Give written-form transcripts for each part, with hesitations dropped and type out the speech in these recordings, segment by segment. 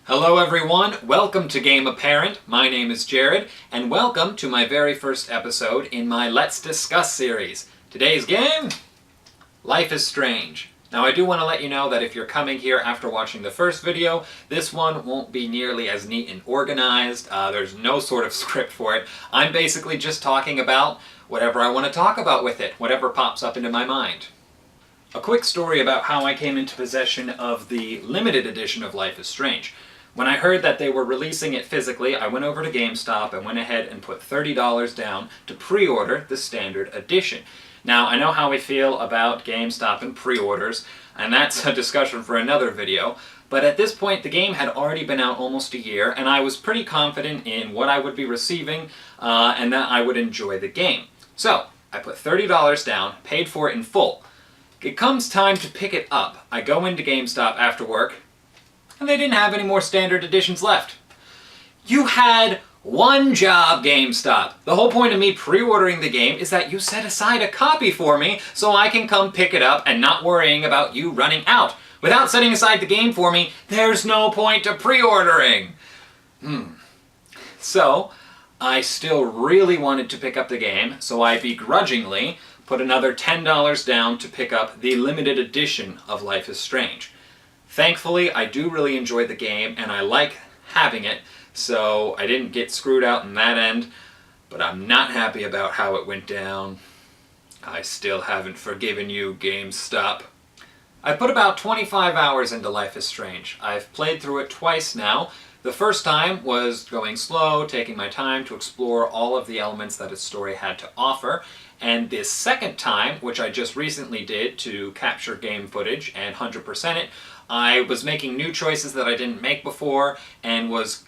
Hello everyone, welcome to GameApparent. My name is Jared, and welcome to my very first episode in my Let's Discuss series. Today's game? Life is Strange. Now I do want to let you know that if you're coming here after watching the first video, this one won't be nearly as neat and organized. There's no sort of script for it. I'm basically just talking about whatever I want to talk about with it, whatever pops up into my mind. A quick story about how I came into possession of the limited edition of Life is Strange. When I heard that they were releasing it physically, I went over to GameStop and went ahead and put $30 down to pre-order the standard edition. Now, I know how we feel about GameStop and pre-orders, and that's a discussion for another video, but at this point the game had already been out almost a year, and I was pretty confident in what I would be receiving, and that I would enjoy the game. So, I put $30 down, paid for it in full. It comes time to pick it up. I go into GameStop after work, and they didn't have any more standard editions left. You had one job, GameStop. The whole point of me pre-ordering the game is that you set aside a copy for me so I can come pick it up and not worrying about you running out. Without setting aside the game for me, there's no point to pre-ordering. So, I still really wanted to pick up the game, so I begrudgingly put another $10 down to pick up the limited edition of Life is Strange. Thankfully, I do really enjoy the game, and I like having it, so I didn't get screwed out in that end, but I'm not happy about how it went down. I still haven't forgiven you, GameStop. I put about 25 hours into Life is Strange. I've played through it twice now. The first time was going slow, taking my time to explore all of the elements that its story had to offer, and this second time, which I just recently did to capture game footage and 100% it, I was making new choices that I didn't make before and was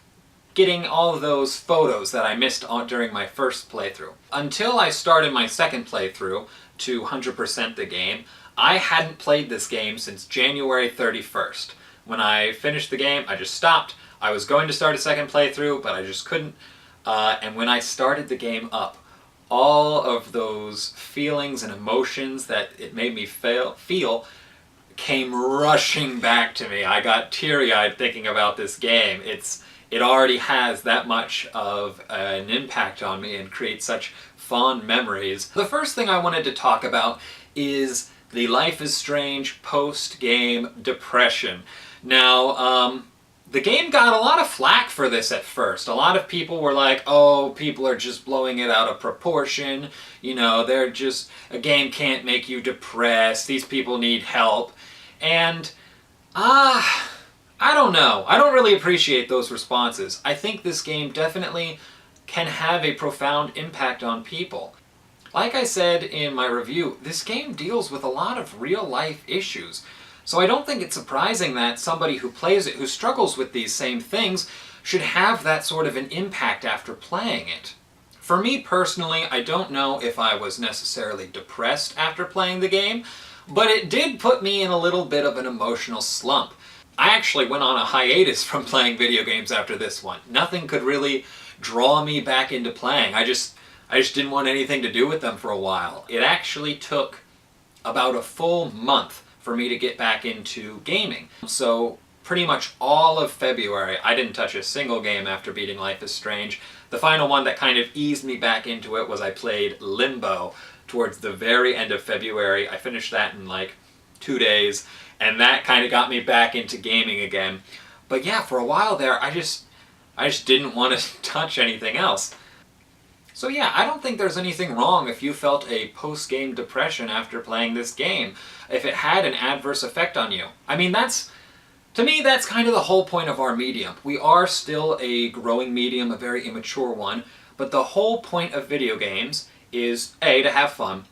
getting all of those photos that I missed during my first playthrough. Until I started my second playthrough to 100% the game, I hadn't played this game since January 31st. When I finished the game, I just stopped. I was going to start a second playthrough, but I just couldn't. And when I started the game up, all of those feelings and emotions that it made me feel came rushing back to me. I got teary-eyed thinking about this game. It already has that much of an impact on me and creates such fond memories. The first thing I wanted to talk about is the Life is Strange post-game depression. Now, the game got a lot of flack for this at first. A lot of people were like, oh, people are just blowing it out of proportion. You know, a game can't make you depressed. These people need help. And, I don't know. I don't really appreciate those responses. I think this game definitely can have a profound impact on people. Like I said in my review, this game deals with a lot of real-life issues. So I don't think it's surprising that somebody who plays it, who struggles with these same things, should have that sort of an impact after playing it. For me personally, I don't know if I was necessarily depressed after playing the game, but it did put me in a little bit of an emotional slump. I actually went on a hiatus from playing video games after this one. Nothing could really draw me back into playing. I just didn't want anything to do with them for a while. It actually took about a full month for me to get back into gaming. So pretty much all of February, I didn't touch a single game after beating Life is Strange. The final one that kind of eased me back into it was I played Limbo towards the very end of February. I finished that in like 2 days, and that kind of got me back into gaming again. But yeah, for a while there, I just didn't want to touch anything else. So yeah, I don't think there's anything wrong if you felt a post-game depression after playing this game, if it had an adverse effect on you. I mean, to me, that's kind of the whole point of our medium. We are still a growing medium, a very immature one, but the whole point of video games is A, to have fun,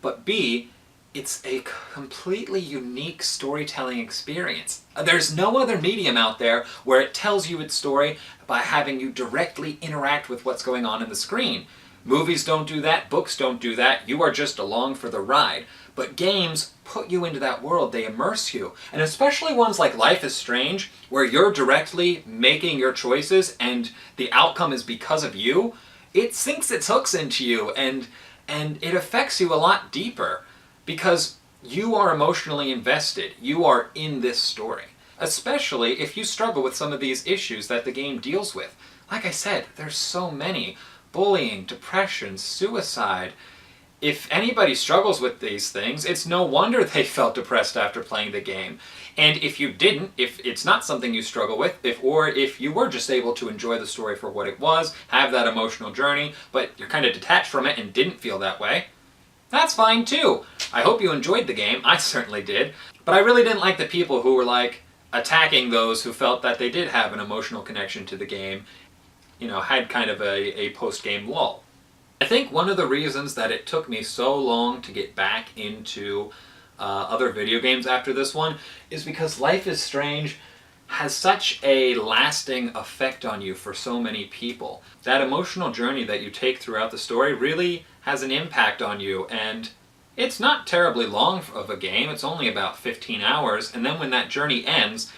but B, it's a completely unique storytelling experience. There's no other medium out there where it tells you its story by having you directly interact with what's going on in the screen. Movies don't do that, books don't do that, you are just along for the ride. But games put you into that world, they immerse you. And especially ones like Life is Strange, where you're directly making your choices and the outcome is because of you, it sinks its hooks into you and it affects you a lot deeper because you are emotionally invested. You are in this story. especially if you struggle with some of these issues that the game deals with. Like I said, there's so many. Bullying, depression, suicide. If anybody struggles with these things, it's no wonder they felt depressed after playing the game. And if you didn't, if it's not something you struggle with, or if you were just able to enjoy the story for what it was, have that emotional journey, but you're kind of detached from it and didn't feel that way, that's fine too. I hope you enjoyed the game. I certainly did. But I really didn't like the people who were like attacking those who felt that they did have an emotional connection to the game, had kind of a post-game lull. I think one of the reasons that it took me so long to get back into other video games after this one is because Life is Strange has such a lasting effect on you for so many people. That emotional journey that you take throughout the story really has an impact on you, and it's not terribly long of a game. It's only about 15 hours, and then when that journey ends,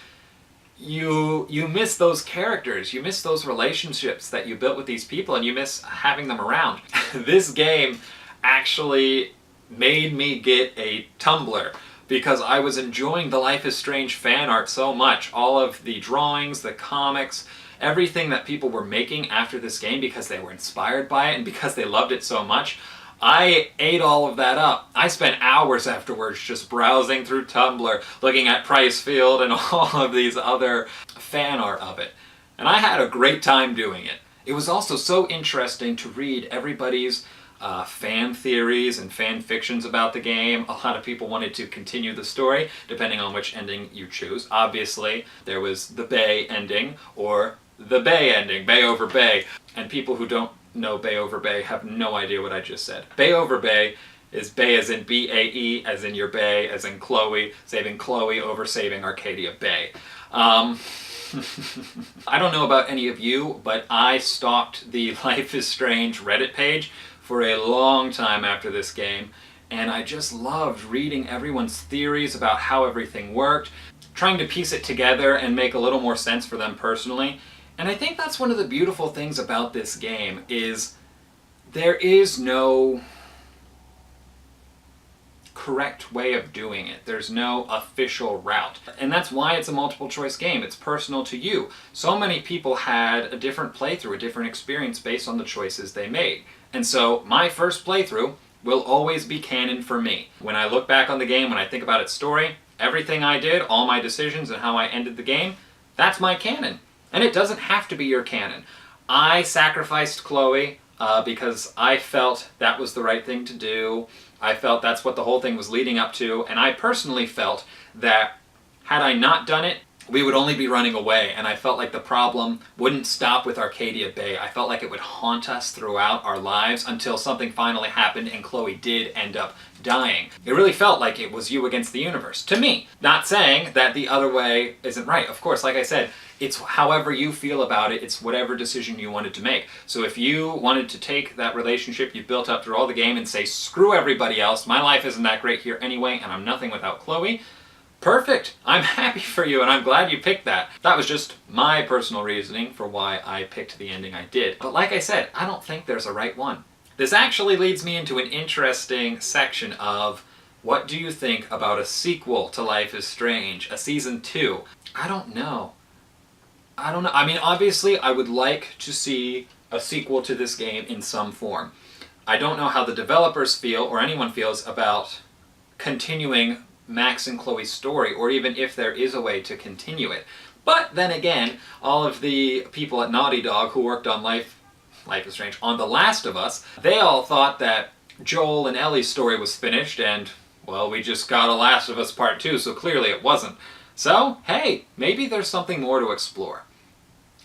you miss those characters, you miss those relationships that you built with these people, and you miss having them around. This game actually made me get a Tumblr because I was enjoying the Life is Strange fan art so much. All of the drawings, the comics, everything that people were making after this game because they were inspired by it and because they loved it so much. I ate all of that up. I spent hours afterwards just browsing through Tumblr, looking at Pricefield and all of these other fan art of it. And I had a great time doing it. It was also so interesting to read everybody's fan theories and fan fictions about the game. A lot of people wanted to continue the story, depending on which ending you choose. Obviously, there was the Bay ending, or the Bay ending, Bay over Bay. And people who don't know Bay over Bay have no idea what I just said. Bay over Bay is Bay as in B-A-E, as in your Bay, as in Chloe, saving Chloe over saving Arcadia Bay. I don't know about any of you, but I stalked the Life is Strange Reddit page for a long time after this game, and I just loved reading everyone's theories about how everything worked, trying to piece it together and make a little more sense for them personally. And I think that's one of the beautiful things about this game is there is no correct way of doing it. There's no official route. And that's why it's a multiple choice game. It's personal to you. So many people had a different playthrough, a different experience based on the choices they made. And so my first playthrough will always be canon for me. When I look back on the game, when I think about its story, everything I did, all my decisions and how I ended the game, that's my canon. And it doesn't have to be your canon. I sacrificed Chloe because I felt that was the right thing to do. I felt that's what the whole thing was leading up to, and I personally felt that had I not done it, we would only be running away, and I felt like the problem wouldn't stop with Arcadia Bay. I felt like it would haunt us throughout our lives until something finally happened and Chloe did end up dying. It really felt like it was you against the universe, to me. Not saying that the other way isn't right. Of course, like I said, it's however you feel about it, it's whatever decision you wanted to make. So if you wanted to take that relationship you built up through all the game and say, screw everybody else, my life isn't that great here anyway, and I'm nothing without Chloe, perfect. I'm happy for you, and I'm glad you picked that. That was just my personal reasoning for why I picked the ending I did. But like I said, I don't think there's a right one. This actually leads me into an interesting section of what do you think about a sequel to Life is Strange, a season 2? I don't know. I mean, obviously, I would like to see a sequel to this game in some form. I don't know how the developers feel, or anyone feels, about continuing Max and Chloe's story, or even if there is a way to continue it. But then again, all of the people at Naughty Dog who worked on Life is Strange, on The Last of Us, they all thought that Joel and Ellie's story was finished, and, well, we just got a Last of Us Part 2, so clearly it wasn't. So, hey, maybe there's something more to explore.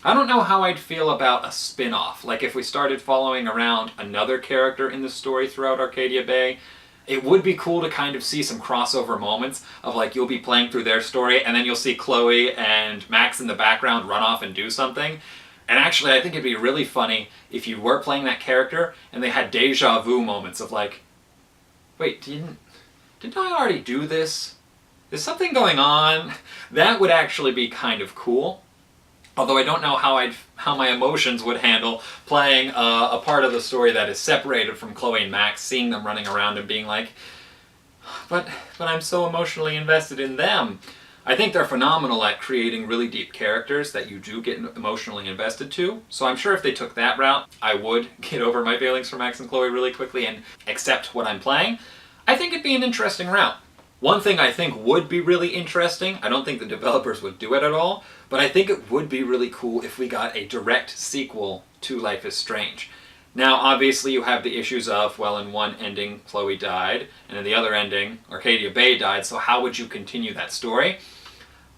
I don't know how I'd feel about a spin-off, like if we started following around another character in the story throughout Arcadia Bay. It would be cool to kind of see some crossover moments of like you'll be playing through their story and then you'll see Chloe and Max in the background run off and do something. And actually I think it'd be really funny if you were playing that character and they had deja vu moments of like, wait, didn't I already do this? Is something going on? That would actually be kind of cool. Although I don't know how my emotions would handle playing a part of the story that is separated from Chloe and Max, seeing them running around and being like, but I'm so emotionally invested in them. I think they're phenomenal at creating really deep characters that you do get emotionally invested to. So I'm sure if they took that route, I would get over my feelings for Max and Chloe really quickly and accept what I'm playing. I think it'd be an interesting route. One thing I think would be really interesting, I don't think the developers would do it at all, but I think it would be really cool if we got a direct sequel to Life is Strange. Now, obviously, you have the issues of, well, in one ending, Chloe died, and in the other ending, Arcadia Bay died, so how would you continue that story?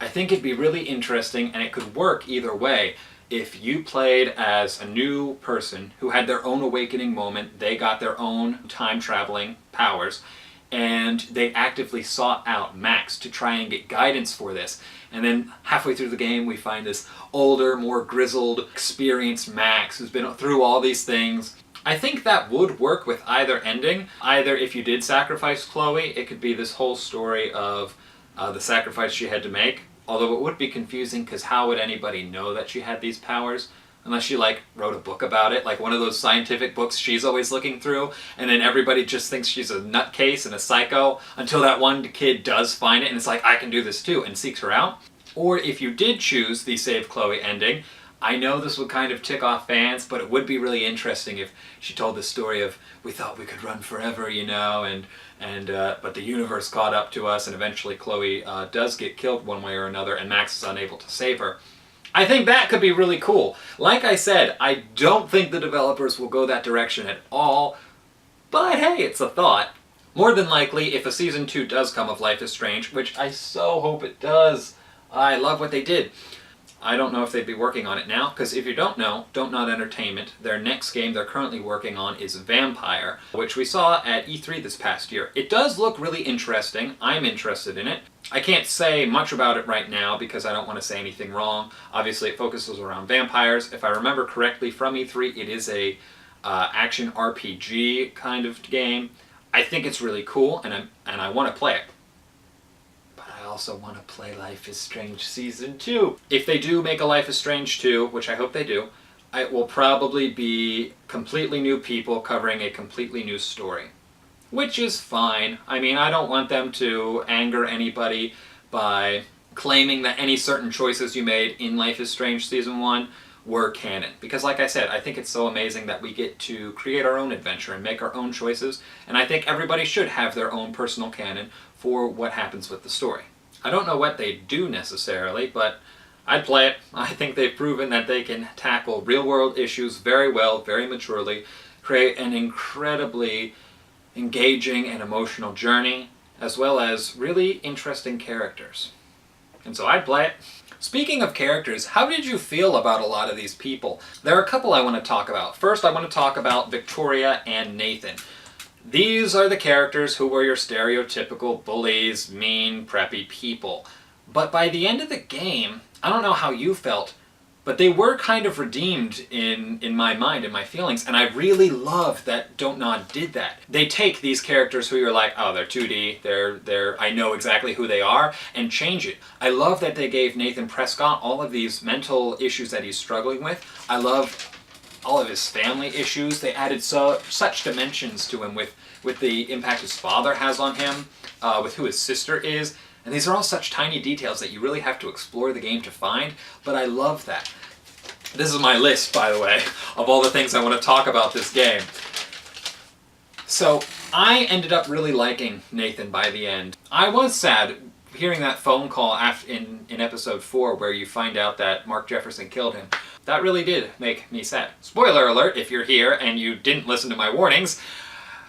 I think it'd be really interesting, and it could work either way. If you played as a new person who had their own awakening moment, they got their own time-traveling powers, and they actively sought out Max to try and get guidance for this. And then halfway through the game, we find this older, more grizzled, experienced Max who's been through all these things. I think that would work with either ending. Either if you did sacrifice Chloe, it could be this whole story of the sacrifice she had to make. Although it would be confusing because how would anybody know that she had these powers? Unless she wrote a book about it, like one of those scientific books she's always looking through, and then everybody just thinks she's a nutcase and a psycho until that one kid does find it and it's like, I can do this too, and seeks her out. Or if you did choose the Save Chloe ending, I know this would kind of tick off fans, but it would be really interesting if she told the story of, we thought we could run forever, you know, but the universe caught up to us, and eventually Chloe does get killed one way or another, and Max is unable to save her. I think that could be really cool. Like I said, I don't think the developers will go that direction at all, but hey, it's a thought. More than likely, if a Season 2 does come of Life is Strange, which I so hope it does, I love what they did. I don't know if they'd be working on it now, because if you don't know, Don't Nod Entertainment, their next game they're currently working on is Vampire, which we saw at E3 this past year. It does look really interesting. I'm interested in it. I can't say much about it right now because I don't want to say anything wrong. Obviously it focuses around vampires. If I remember correctly from E3, it is a action RPG kind of game. I think it's really cool, and I want to play it. I also want to play Life is Strange Season 2. If they do make a Life is Strange 2, which I hope they do, it will probably be completely new people covering a completely new story. Which is fine. I mean, I don't want them to anger anybody by claiming that any certain choices you made in Life is Strange Season 1 were canon. Because like I said, I think it's so amazing that we get to create our own adventure and make our own choices, and I think everybody should have their own personal canon for what happens with the story. I don't know what they do necessarily, but I'd play it. I think they've proven that they can tackle real-world issues very well, very maturely, create an incredibly engaging and emotional journey, as well as really interesting characters. And so I'd play it. Speaking of characters, how did you feel about a lot of these people? There are a couple I want to talk about. First, I want to talk about Victoria and Nathan. These are the characters who were your stereotypical bullies, mean, preppy people. But by the end of the game, I don't know how you felt, but they were kind of redeemed in my mind, in my feelings, and I really love that Don't Nod did that. They take these characters who you're like, oh, they're 2D, I know exactly who they are, and change it. I love that they gave Nathan Prescott all of these mental issues that he's struggling with. I love all of his family issues. They added such dimensions to him with the impact his father has on him, with who his sister is. And these are all such tiny details that you really have to explore the game to find, but I love that. This is my list, by the way, of all the things I want to talk about this game. So, I ended up really liking Nathan by the end. I was sad hearing that phone call in episode 4 where you find out that Mark Jefferson killed him. That really did make me sad. Spoiler alert, if you're here and you didn't listen to my warnings,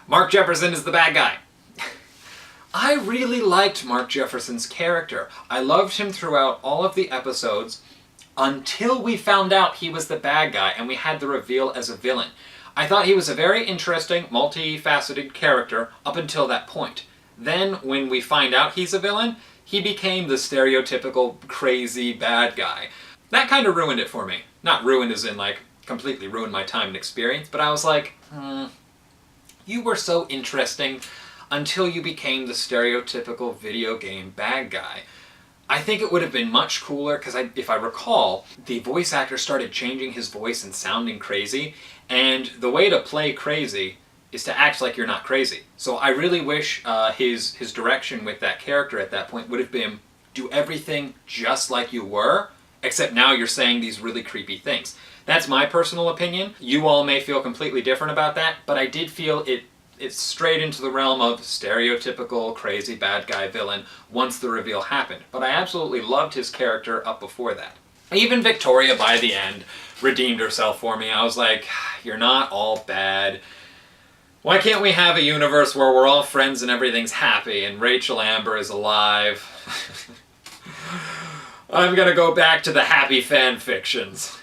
Mark Jefferson is the bad guy. I really liked Mark Jefferson's character. I loved him throughout all of the episodes until we found out he was the bad guy and we had the reveal as a villain. I thought he was a very interesting, multifaceted character up until that point. Then, when we find out he's a villain, he became the stereotypical crazy bad guy. That kind of ruined it for me. Not ruined as in, completely ruined my time and experience, but I was like, you were so interesting until you became the stereotypical video game bad guy. I think it would have been much cooler, because if I recall, the voice actor started changing his voice and sounding crazy, and the way to play crazy is to act like you're not crazy. So I really wish his direction with that character at that point would have been do everything just like you were, except now you're saying these really creepy things. That's my personal opinion. You all may feel completely different about that, but I did feel it's straight into the realm of stereotypical crazy bad guy villain once the reveal happened. But I absolutely loved his character up before that. Even Victoria, by the end, redeemed herself for me. I was like, you're not all bad. Why can't we have a universe where we're all friends and everything's happy and Rachel Amber is alive? I'm gonna go back to the happy fan fictions.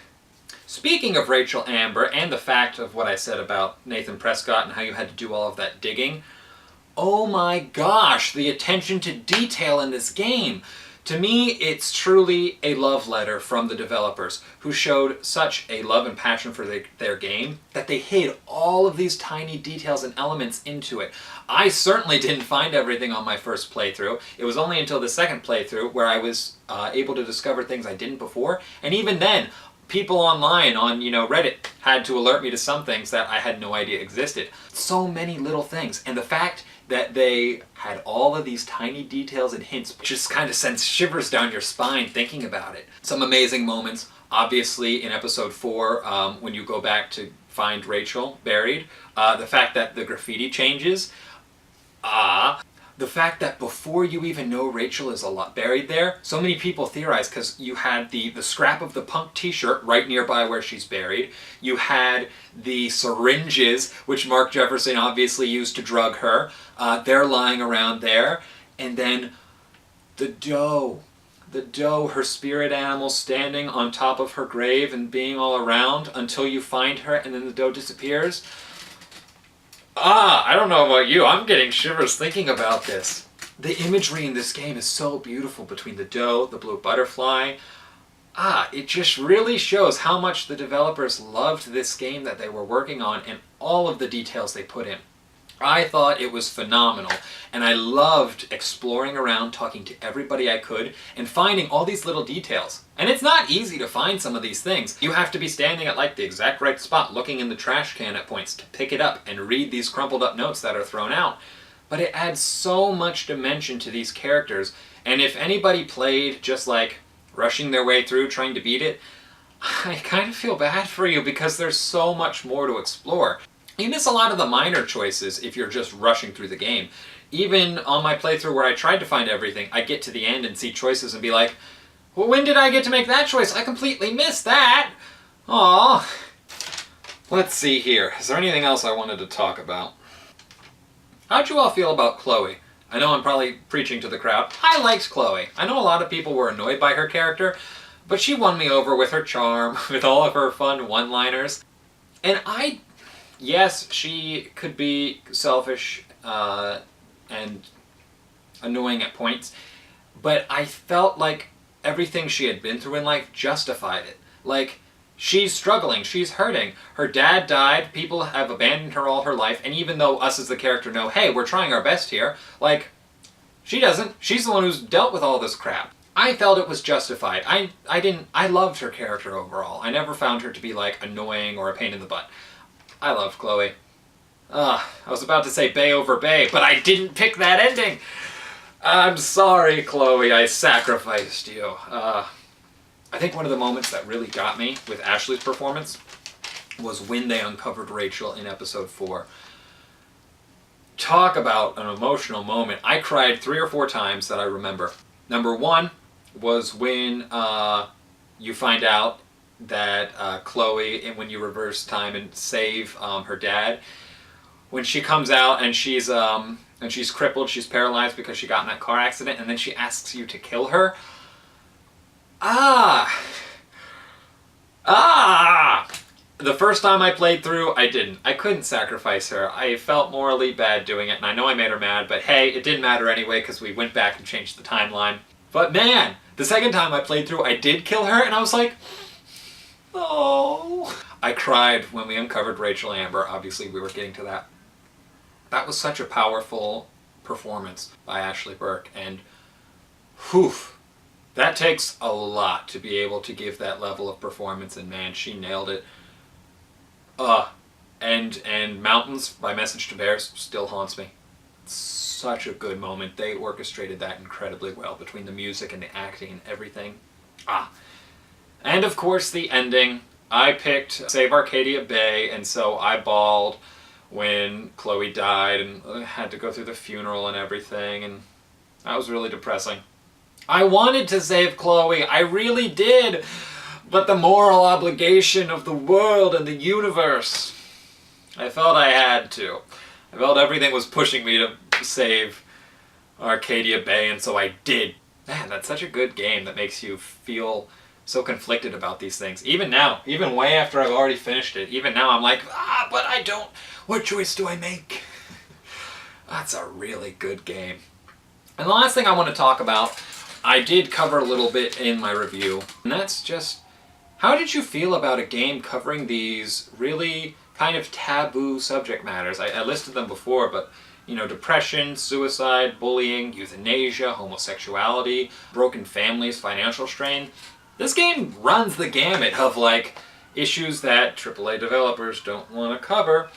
Speaking of Rachel Amber and the fact of what I said about Nathan Prescott and how you had to do all of that digging, oh my gosh, the attention to detail in this game. To me, it's truly a love letter from the developers, who showed such a love and passion for their game that they hid all of these tiny details and elements into it. I certainly didn't find everything on my first playthrough. It was only until the second playthrough where I was able to discover things I didn't before, and even then, people online on Reddit had to alert me to some things that I had no idea existed. So many little things, and the fact that they had all of these tiny details and hints just kind of sends shivers down your spine thinking about it. Some amazing moments, obviously in episode 4, when you go back to find Rachel buried. The fact that the graffiti changes. The fact that before you even know Rachel is buried there, so many people theorize because you had the scrap of the punk t-shirt right nearby where she's buried. You had the syringes, which Mark Jefferson obviously used to drug her. They're lying around there. And then the doe, her spirit animal standing on top of her grave and being all around until you find her and then the doe disappears. I don't know about you, I'm getting shivers thinking about this. The imagery in this game is so beautiful between the doe, the blue butterfly. It just really shows how much the developers loved this game that they were working on and all of the details they put in. I thought it was phenomenal, and I loved exploring around, talking to everybody I could, and finding all these little details. And it's not easy to find some of these things. You have to be standing at like the exact right spot, looking in the trash can at points to pick it up and read these crumpled up notes that are thrown out. But it adds so much dimension to these characters, and if anybody played just like rushing their way through trying to beat it, I kind of feel bad for you because there's so much more to explore. You miss a lot of the minor choices if you're just rushing through the game. Even on my playthrough where I tried to find everything, I get to the end and see choices and be like, well, when did I get to make that choice? I completely missed that! Aww. Let's see here. Is there anything else I wanted to talk about? How'd you all feel about Chloe? I know I'm probably preaching to the crowd. I liked Chloe. I know a lot of people were annoyed by her character, but she won me over with her charm, with all of her fun one-liners. And yes, she could be selfish and annoying at points, but I felt like everything she had been through in life justified it. Like, she's struggling, she's hurting. Her dad died, people have abandoned her all her life, and even though us as the character know, hey, we're trying our best here, like, she doesn't. She's the one who's dealt with all this crap. I felt it was justified. I loved her character overall. I never found her to be, like, annoying or a pain in the butt. I love Chloe. I was about to say Bay over Bay, but I didn't pick that ending! I'm sorry, Chloe, I sacrificed you. I think one of the moments that really got me with Ashley's performance was when they uncovered Rachel in episode 4. Talk about an emotional moment. I cried 3 or 4 times that I remember. Number 1 was when you find out that Chloe, and when you reverse time and save her dad, when she comes out and she's crippled, she's paralyzed because she got in that car accident, and then she asks you to kill her. The first time I played through, I didn't. I couldn't sacrifice her. I felt morally bad doing it, and I know I made her mad, but hey, it didn't matter anyway because we went back and changed the timeline. But man, the second time I played through, I did kill her, and I was like, oh. I cried when we uncovered Rachel Amber. Obviously, we were getting to that. That was such a powerful performance by Ashley Burke, and whew, that takes a lot to be able to give that level of performance, and man, she nailed it. And Mountains by Message to Bears still haunts me. such a good moment. They orchestrated that incredibly well between the music and the acting and everything. And of course the ending. I picked Save Arcadia Bay, and so I bawled when Chloe died and had to go through the funeral and everything, and that was really depressing. I wanted to save Chloe, I really did, but the moral obligation of the world and the universe, I felt I had to. I felt everything was pushing me to save Arcadia Bay, and so I did. Man, that's such a good game that makes you feel so conflicted about these things. Even now, even way after I've already finished it, even now I'm like, but I don't, what choice do I make? That's a really good game. And the last thing I want to talk about, I did cover a little bit in my review, and that's just, how did you feel about a game covering these really kind of taboo subject matters? I listed them before, but you know, depression, suicide, bullying, euthanasia, homosexuality, broken families, financial strain. This game runs the gamut of like issues that AAA developers don't want to cover.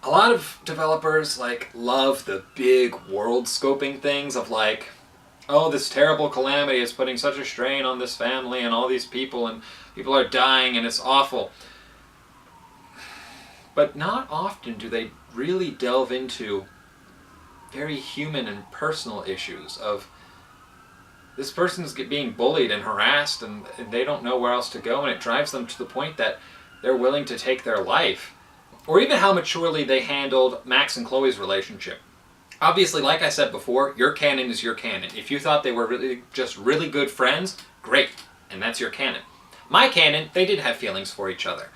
A lot of developers like love the big world scoping things of like, oh, this terrible calamity is putting such a strain on this family and all these people, and people are dying and it's awful. But not often do they really delve into very human and personal issues of this person's being bullied and harassed, and they don't know where else to go, and it drives them to the point that they're willing to take their life. Or even how maturely they handled Max and Chloe's relationship. Obviously, like I said before, your canon is your canon. If you thought they were really good friends, great, and that's your canon. My canon, they did have feelings for each other.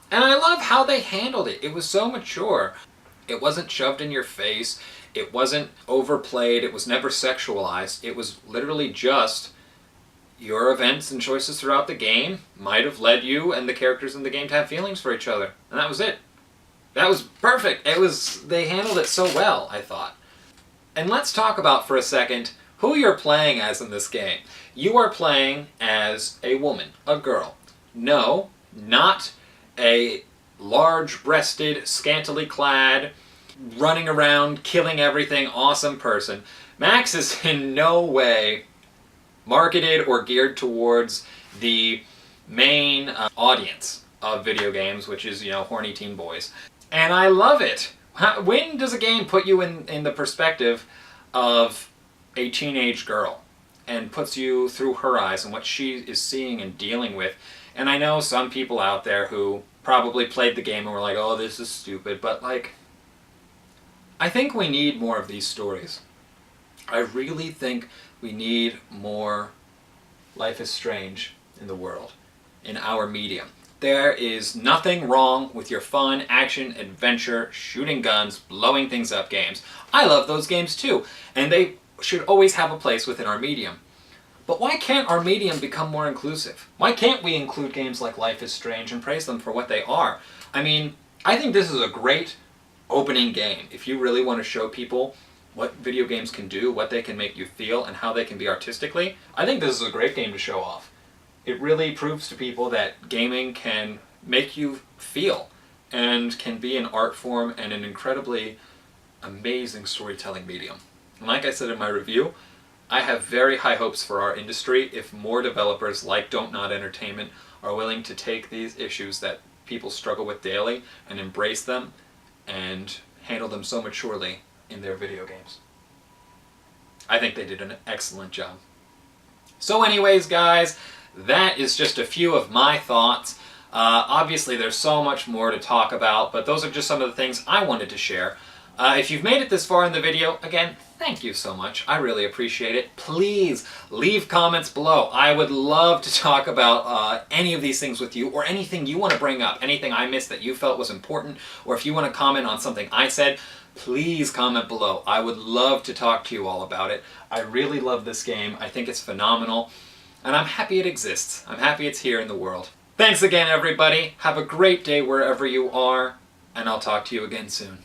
And I love how they handled it. It was so mature. It wasn't shoved in your face. It wasn't overplayed. It was never sexualized. It was literally just your events and choices throughout the game might have led you and the characters in the game to have feelings for each other. And that was it. That was perfect. They handled it so well, I thought. And let's talk about for a second who you're playing as in this game. You are playing as a woman, a girl. No, not a large-breasted, scantily clad, running around, killing everything, awesome person. Max is in no way marketed or geared towards the main audience of video games, which is, you know, horny teen boys. And I love it. When does a game put you in the perspective of a teenage girl and puts you through her eyes and what she is seeing and dealing with? And I know some people out there who probably played the game and were like, oh, this is stupid, but like, I think we need more of these stories. I really think we need more Life is Strange in the world, in our medium. There is nothing wrong with your fun, action, adventure, shooting guns, blowing things up games. I love those games too, and they should always have a place within our medium. But why can't our medium become more inclusive? Why can't we include games like Life is Strange and praise them for what they are? I mean, I think this is a great opening game. If you really want to show people what video games can do, what they can make you feel, and how they can be artistically, I think this is a great game to show off. It really proves to people that gaming can make you feel and can be an art form and an incredibly amazing storytelling medium. And like I said in my review, I have very high hopes for our industry if more developers like Don't Nod Entertainment are willing to take these issues that people struggle with daily and embrace them and handle them so maturely in their video games. I think they did an excellent job. So anyways, guys, that is just a few of my thoughts. Obviously, there's so much more to talk about, but those are just some of the things I wanted to share. If you've made it this far in the video, again, thank you so much. I really appreciate it. Please leave comments below. I would love to talk about any of these things with you, or anything you want to bring up, anything I missed that you felt was important, or if you want to comment on something I said, please comment below. I would love to talk to you all about it. I really love this game. I think it's phenomenal, and I'm happy it exists. I'm happy it's here in the world. Thanks again, everybody. Have a great day wherever you are, and I'll talk to you again soon.